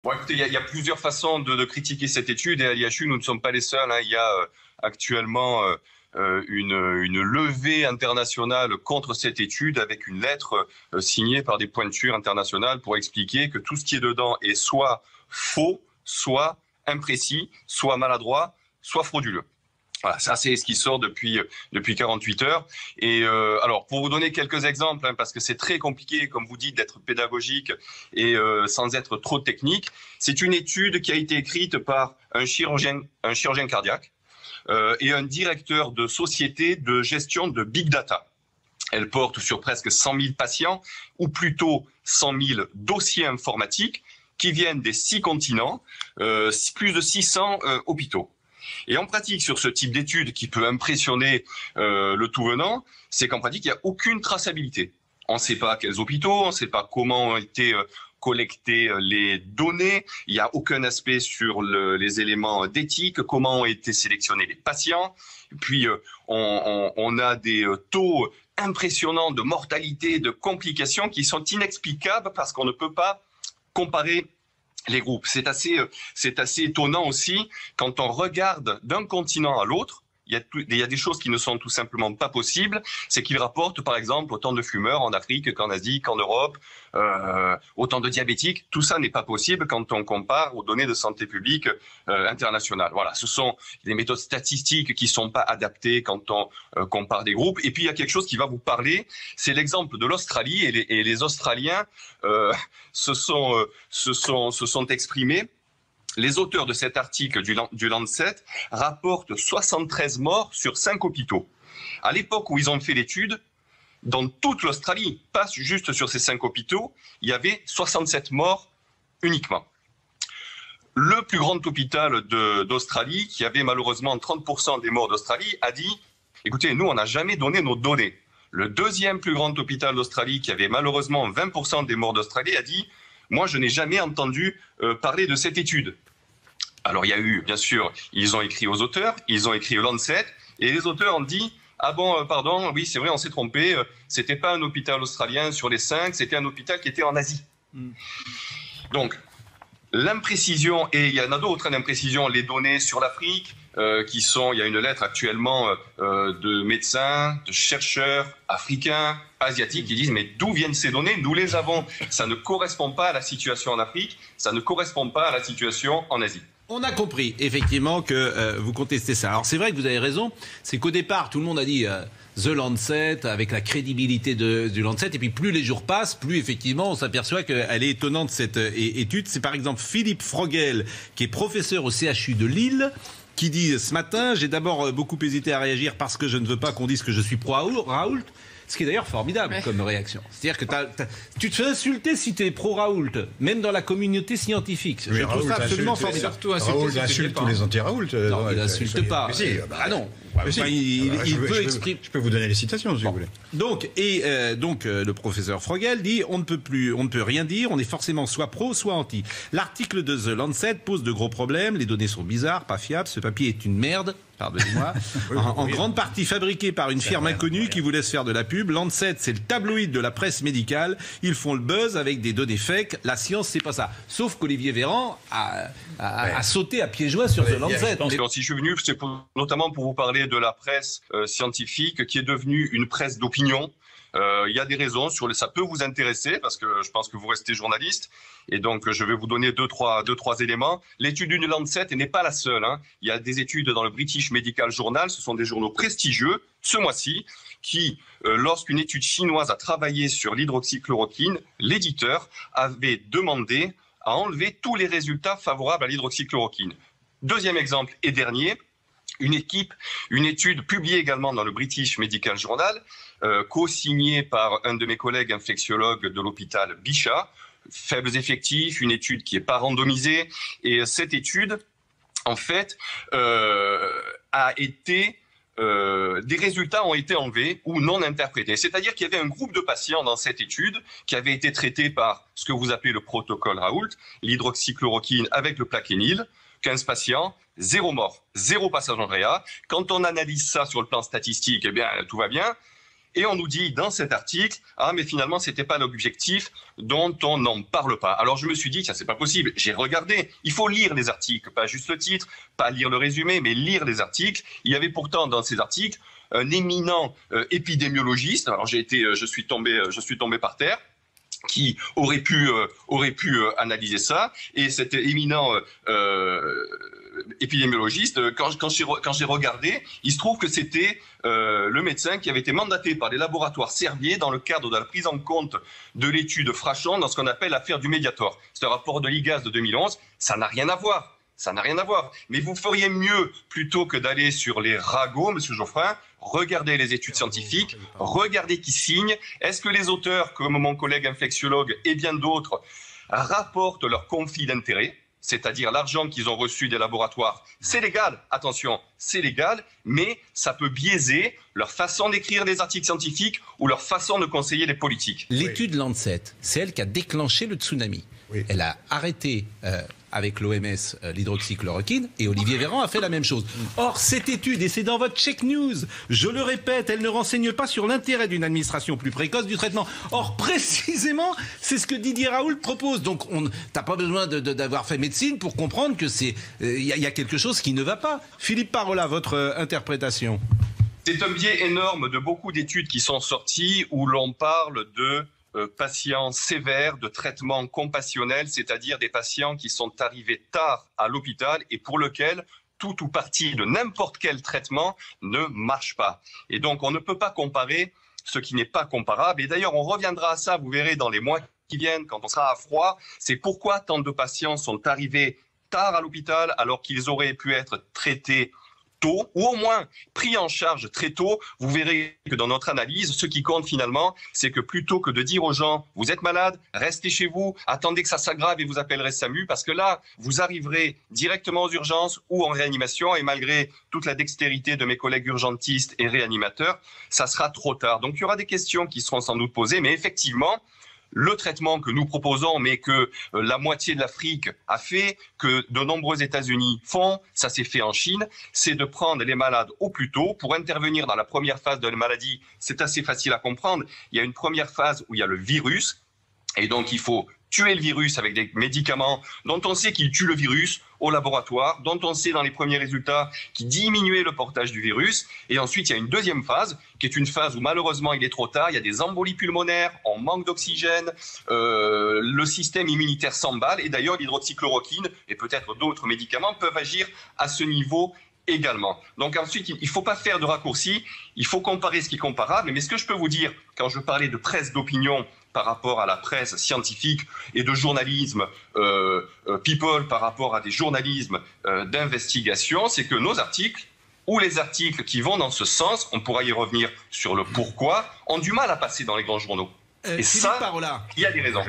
Bon, écoutez, il y a plusieurs façons de critiquer cette étude et à l'IHU, nous ne sommes pas les seuls. Il y a actuellement une levée internationale contre cette étude avec une lettre signée par des pointures internationales pour expliquer que tout ce qui est dedans est soit faux, soit imprécis, soit maladroit, soit frauduleux. Voilà, ça c'est ce qui sort depuis 48 heures. Et alors pour vous donner quelques exemples, parce que c'est très compliqué, comme vous dites, d'être pédagogique et sans être trop technique. C'est une étude qui a été écrite par un chirurgien cardiaque et un directeur de société de gestion de big data. Elle porte sur presque 100 000 patients, ou plutôt 100 000 dossiers informatiques qui viennent des 6 continents, plus de 600 hôpitaux. Et en pratique, sur ce type d'étude qui peut impressionner le tout venant, c'est qu'en pratique, il n'y a aucune traçabilité. On ne sait pas quels hôpitaux, on ne sait pas comment ont été collectées les données, il n'y a aucun aspect sur les éléments d'éthique, comment ont été sélectionnés les patients. Et puis, on a des taux impressionnants de mortalité, de complications qui sont inexplicables parce qu'on ne peut pas comparer les groupes. C'est assez étonnant aussi quand on regarde d'un continent à l'autre. Il y a des choses qui ne sont tout simplement pas possibles. C'est qu'ils rapportent, par exemple, autant de fumeurs en Afrique qu'en Asie, qu'en Europe, autant de diabétiques. Tout ça n'est pas possible quand on compare aux données de santé publique internationales. Voilà, ce sont des méthodes statistiques qui sont pas adaptées quand on compare des groupes. Et puis il y a quelque chose qui va vous parler, c'est l'exemple de l'Australie et les Australiens se sont exprimés. Les auteurs de cet article du Lancet rapportent 73 morts sur 5 hôpitaux. À l'époque où ils ont fait l'étude, dans toute l'Australie, pas juste sur ces 5 hôpitaux, il y avait 67 morts uniquement. Le plus grand hôpital d'Australie, qui avait malheureusement 30% des morts d'Australie, a dit « Écoutez, nous, on n'a jamais donné nos données ». Le deuxième plus grand hôpital d'Australie, qui avait malheureusement 20% des morts d'Australie, a dit « Moi, je n'ai jamais entendu parler de cette étude ». Alors il y a eu, bien sûr, ils ont écrit aux auteurs, ils ont écrit au Lancet, et les auteurs ont dit « Ah bon, pardon, oui, c'est vrai, on s'est trompé, c'était pas un hôpital australien sur les 5, c'était un hôpital qui était en Asie. » Donc, l'imprécision, et il y en a d'autres, l'imprécision, les données sur l'Afrique, il y a une lettre actuellement de médecins, de chercheurs africains, asiatiques qui disent mais d'où viennent ces données? Nous les avons. Ça ne correspond pas à la situation en Afrique, ça ne correspond pas à la situation en Asie. On a compris, effectivement, que vous contestez ça. Alors c'est vrai que vous avez raison, c'est qu'au départ, tout le monde a dit The Lancet, avec la crédibilité du Lancet, et puis plus les jours passent, plus effectivement on s'aperçoit qu'elle est étonnante cette étude. C'est par exemple Philippe Frogel, qui est professeur au CHU de Lille, qui dit ce matin, j'ai d'abord beaucoup hésité à réagir parce que je ne veux pas qu'on dise que je suis pro-Raoult. Ce qui est d'ailleurs formidable comme réaction. C'est-à-dire que tu te fais insulter si tu es pro-Raoult, même dans la communauté scientifique. Je trouve ça absolument formidable. Raoult insulte tous les anti-Raoult. Non, il n'insulte pas. Ah non. Il peut exprimer. Je peux vous donner les citations si vous voulez. Donc le professeur Frogel dit on ne peut rien dire, on est forcément soit pro soit anti. L'article de The Lancet pose de gros problèmes, les données sont bizarres, pas fiables, ce papier est une merde. Pardonnez-moi, en grande partie fabriqué par une firme inconnue qui vous laisse faire de la pub. Lancet, c'est le tabloïd de la presse médicale. Ils font le buzz avec des données fake. La science, c'est pas ça. Sauf qu'Olivier Véran a sauté à pieds joints sur The Lancet. Si je suis venu, c'est notamment pour vous parler de la presse scientifique qui est devenue une presse d'opinion. Il y a des raisons ça peut vous intéresser parce que je pense que vous restez journaliste et donc je vais vous donner deux trois éléments. L'étude du Lancet n'est pas la seule. Il y a des études dans le British Medical Journal, ce sont des journaux prestigieux ce mois-ci qui, lorsqu'une étude chinoise a travaillé sur l'hydroxychloroquine, l'éditeur avait demandé à enlever tous les résultats favorables à l'hydroxychloroquine. Deuxième exemple et dernier. Une étude publiée également dans le British Medical Journal, co-signée par un de mes collègues infectiologues de l'hôpital Bichat, faibles effectifs, une étude qui n'est pas randomisée, et cette étude, en fait, des résultats ont été enlevés ou non interprétés. C'est-à-dire qu'il y avait un groupe de patients dans cette étude qui avait été traité par ce que vous appelez le protocole Raoult, l'hydroxychloroquine avec le plaquenil, 15 patients, 0 mort, 0 passage en réa. Quand on analyse ça sur le plan statistique, eh bien, tout va bien. Et on nous dit dans cet article, ah mais finalement c'était pas l'objectif, dont on n'en parle pas. Alors je me suis dit, tiens, c'est pas possible. J'ai regardé. Il faut lire les articles, pas juste le titre, pas lire le résumé, mais lire les articles. Il y avait pourtant dans ces articles un éminent épidémiologiste. Alors je suis tombé par terre, qui aurait pu analyser ça. Et cet éminent épidémiologiste, quand j'ai regardé, il se trouve que c'était le médecin qui avait été mandaté par les laboratoires Servier dans le cadre de la prise en compte de l'étude Frachon dans ce qu'on appelle l'affaire du Mediator. C'est un rapport de l'IGAS de 2011. Ça n'a rien à voir. Ça n'a rien à voir. Mais vous feriez mieux, plutôt que d'aller sur les ragots, Monsieur Geoffrin, regardez les études scientifiques, regardez qui signe. Est-ce que les auteurs, comme mon collègue infectiologue et bien d'autres, rapportent leur conflit d'intérêts, c'est-à-dire l'argent qu'ils ont reçu des laboratoires? C'est légal, attention, c'est légal, mais ça peut biaiser leur façon d'écrire des articles scientifiques ou leur façon de conseiller les politiques. L'étude Lancet, c'est elle qui a déclenché le tsunami. Oui. Elle a arrêté avec l'OMS l'hydroxychloroquine et Olivier Véran a fait la même chose. Or, cette étude, et c'est dans votre check news, je le répète, elle ne renseigne pas sur l'intérêt d'une administration plus précoce du traitement. Or, précisément, c'est ce que Didier Raoult propose. Donc, t'as pas besoin d'avoir fait médecine pour comprendre que y a quelque chose qui ne va pas. Philippe Parola, votre interprétation. C'est un biais énorme de beaucoup d'études qui sont sorties où l'on parle de patients sévères de traitement compassionnel, c'est-à-dire des patients qui sont arrivés tard à l'hôpital et pour lesquels tout ou partie de n'importe quel traitement ne marche pas. Et donc on ne peut pas comparer ce qui n'est pas comparable. Et d'ailleurs on reviendra à ça, vous verrez dans les mois qui viennent, quand on sera à froid, c'est pourquoi tant de patients sont arrivés tard à l'hôpital alors qu'ils auraient pu être traités tôt, ou au moins pris en charge très tôt. Vous verrez que dans notre analyse, ce qui compte finalement, c'est que plutôt que de dire aux gens « vous êtes malade, restez chez vous, attendez que ça s'aggrave et vous appellerez SAMU », parce que là, vous arriverez directement aux urgences ou en réanimation, et malgré toute la dextérité de mes collègues urgentistes et réanimateurs, ça sera trop tard. Donc il y aura des questions qui seront sans doute posées, mais effectivement, le traitement que nous proposons, mais que la moitié de l'Afrique a fait, que de nombreux États-Unis font, ça s'est fait en Chine, c'est de prendre les malades au plus tôt pour intervenir dans la première phase de la maladie. C'est assez facile à comprendre. Il y a une première phase où il y a le virus, et donc il faut tuer le virus avec des médicaments dont on sait qu'ils tuent le virus au laboratoire, dont on sait dans les premiers résultats qu'ils diminuaient le portage du virus. Et ensuite, il y a une deuxième phase, qui est une phase où malheureusement il est trop tard, il y a des embolies pulmonaires, on manque d'oxygène, le système immunitaire s'emballe, et d'ailleurs l'hydroxychloroquine et peut-être d'autres médicaments peuvent agir à ce niveau également. Donc ensuite, il ne faut pas faire de raccourcis, il faut comparer ce qui est comparable. Mais ce que je peux vous dire, quand je parlais de presse d'opinion par rapport à la presse scientifique et de journalisme people par rapport à des journalismes d'investigation, c'est que nos articles, ou les articles qui vont dans ce sens, on pourra y revenir sur le pourquoi, ont du mal à passer dans les grands journaux. Et ça, il y a des raisons.